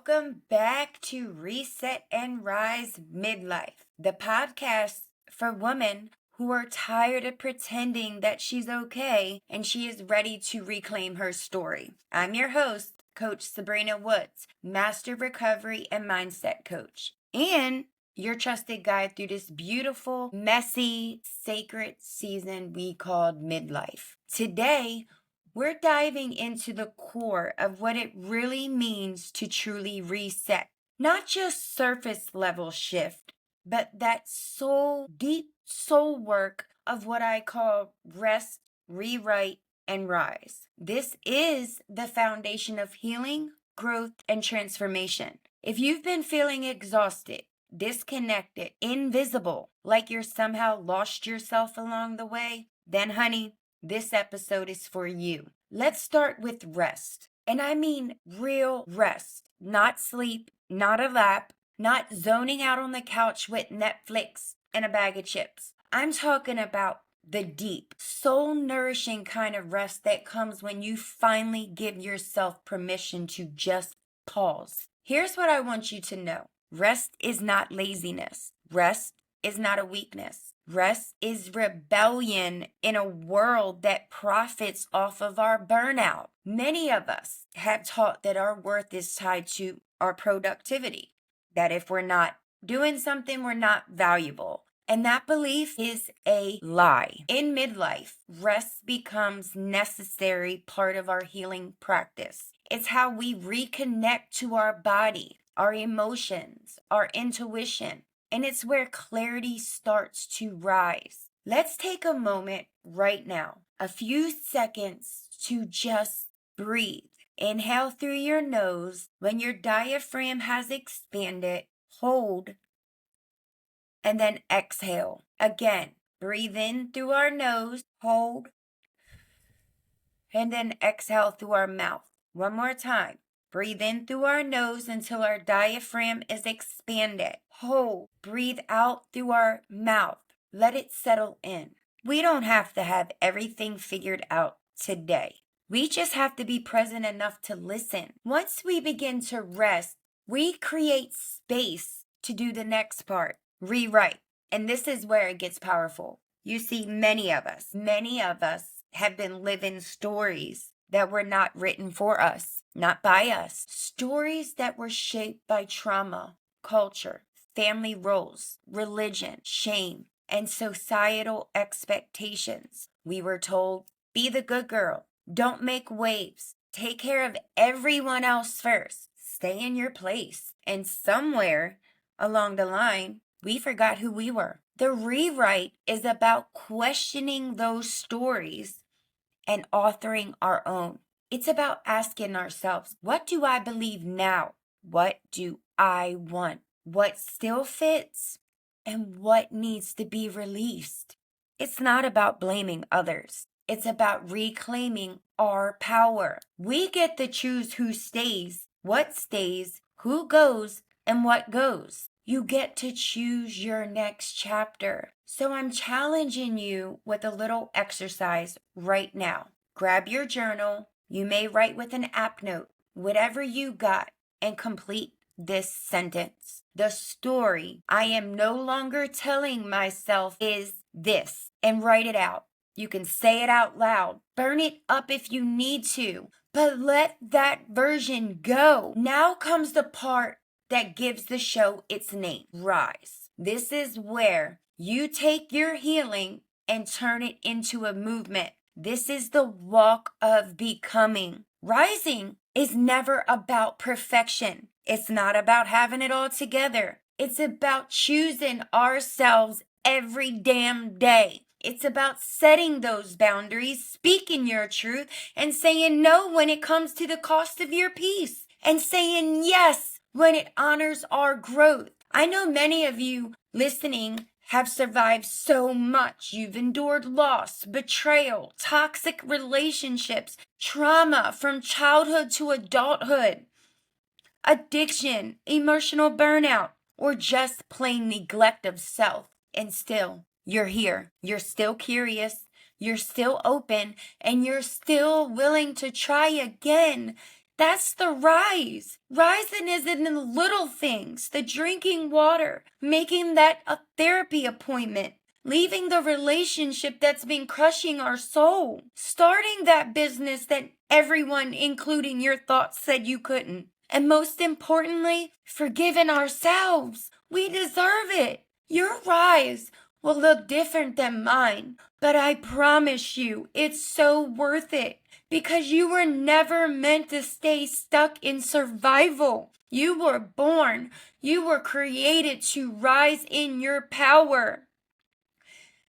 welcome back to Reset and Rise Midlife, the podcast for women who are tired of pretending that she's okay and she is ready to reclaim her story. I'm your host, Coach Sabrina Woods, Master Recovery and Mindset Coach, and your trusted guide through this beautiful, messy, sacred season we called midlife. Today, we're diving into the core of what it really means to truly reset. Not just surface level shift, but that deep soul work of what I call rest, rewrite, and rise. This is the foundation of healing, growth, and transformation. If you've been feeling exhausted, disconnected, invisible, like you're somehow lost yourself along the way, then honey, this episode is for you. Let's start with rest. And I mean real rest, not sleep, not a lap, not zoning out on the couch with Netflix and a bag of chips. I'm talking about the deep, soul-nourishing kind of rest that comes when you finally give yourself permission to just pause. Here's what I want you to know. Rest is not laziness. Rest is not a weakness. Rest is rebellion in a world that profits off of our burnout. Many of us have taught that our worth is tied to our productivity, that if we're not doing something, we're not valuable. And that belief is a lie. In midlife, rest becomes necessary part of our healing practice. It's how we reconnect to our body, our emotions, our intuition. And it's where clarity starts to rise. Let's take a moment right now, a few seconds to just breathe. Inhale through your nose. When your diaphragm has expanded, hold, and then exhale. Again, breathe in through our nose, hold, and then exhale through our mouth. One more time. Breathe in through our nose until our diaphragm is expanded. Hold. Breathe out through our mouth. Let it settle in. We don't have to have everything figured out today. We just have to be present enough to listen. Once we begin to rest, we create space to do the next part, rewrite. And this is where it gets powerful. You see, many of us have been living stories that were not written for us, not by us. Stories that were shaped by trauma, culture, family roles, religion, shame, and societal expectations. We were told, be the good girl, don't make waves, take care of everyone else first, stay in your place. And somewhere along the line, we forgot who we were. The rewrite is about questioning those stories and authoring our own. It's about asking ourselves, what do I believe now? What do I want? What still fits? And what needs to be released? It's not about blaming others. It's about reclaiming our power. We get to choose who stays, who goes, and what goes. You get to choose your next chapter. So I'm challenging you with a little exercise right now. Grab your journal. You may write with an app note, whatever you got, and complete this sentence. The story I am no longer telling myself is this, and write it out. You can say it out loud. Burn it up if you need to, but let that version go. Now comes the part that gives the show its name, Rise. This is where you take your healing and turn it into a movement. This is the walk of becoming. Rising is never about perfection. It's not about having it all together. It's about choosing ourselves every damn day. It's about setting those boundaries, speaking your truth, and saying no when it comes to the cost of your peace, and saying yes when it honors our growth. I know many of you listening have survived so much. You've endured loss, betrayal, toxic relationships, trauma from childhood to adulthood, addiction, emotional burnout, or just plain neglect of self. And still, you're here. You're still curious. You're still open, and you're still willing to try again. That's the rise. Rising is in the little things, the drinking water, making that a therapy appointment, leaving the relationship that's been crushing our soul, starting that business that everyone, including your thoughts, said you couldn't. And most importantly, forgiving ourselves. We deserve it. Your rise will look different than mine, but I promise you, it's so worth it because you were never meant to stay stuck in survival. You were born, you were created to rise in your power.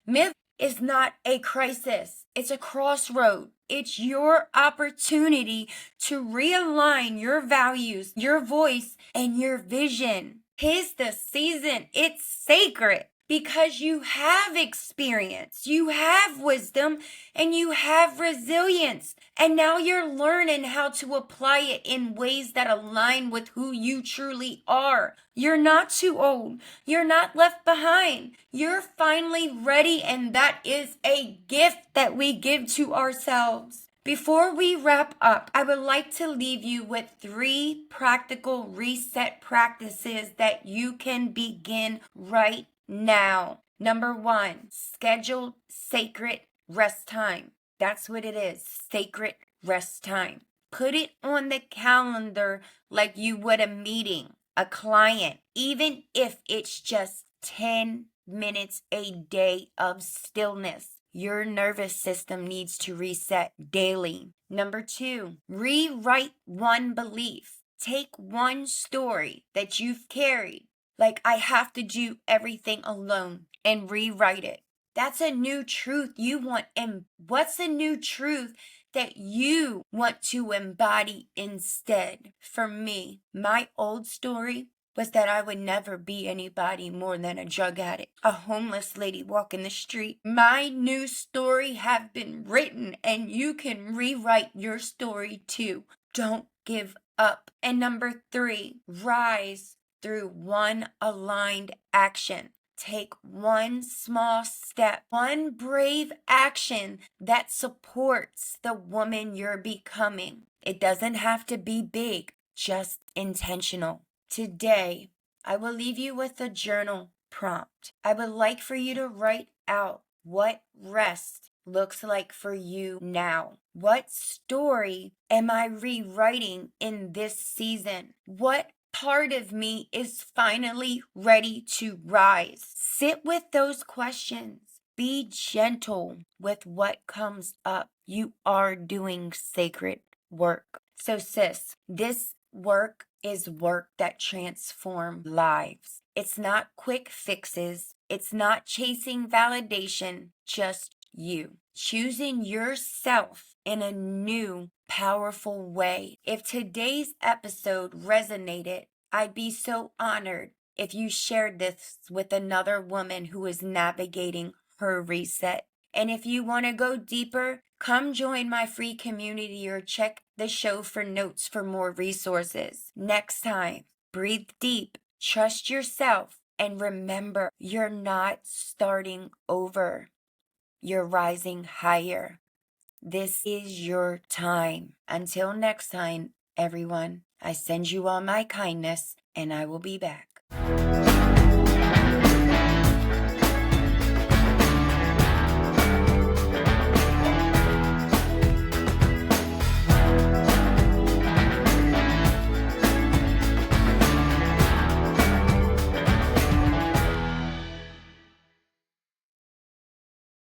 Midlife is not a crisis, it's a crossroad. It's your opportunity to realign your values, your voice, and your vision. 'Tis the season, it's sacred because you have experience, you have wisdom, and you have resilience. And now you're learning how to apply it in ways that align with who you truly are. You're not too old. You're not left behind. You're finally ready, and that is a gift that we give to ourselves. Before we wrap up, I would like to leave you with 3 practical reset practices that you can begin right now. Number 1, schedule sacred rest time. That's what it is, sacred rest time. Put it on the calendar like you would a meeting, a client, even if it's just 10 minutes a day of stillness. Your nervous system needs to reset daily. Number 2, rewrite one belief. Take one story that you've carried, like I have to do everything alone, and rewrite it. That's a new truth you want. And what's a new truth that you want to embody instead? For me, my old story was that I would never be anybody more than a drug addict, a homeless lady walking the street. My new story have been written, and you can rewrite your story too. Don't give up. And number 3, rise through one aligned action. Take one small step, one brave action that supports the woman you're becoming. It doesn't have to be big, just intentional. Today, I will leave you with a journal prompt. I would like for you to write out what rest looks like for you now. What story am I rewriting in this season? What part of me is finally ready to rise? Sit with those questions. Be gentle with what comes up. You are doing sacred work. So sis, this work is work that transforms lives. It's not quick fixes. It's not chasing validation, just you. Choosing yourself in a new, powerful way. If today's episode resonated, I'd be so honored if you shared this with another woman who is navigating her reset. And if you want to go deeper, come join my free community or check the show for notes for more resources. Next time, breathe deep, trust yourself, and remember, you're not starting over. You're rising higher. This is your time. Until next time, everyone, I send you all my kindness, and I will be back.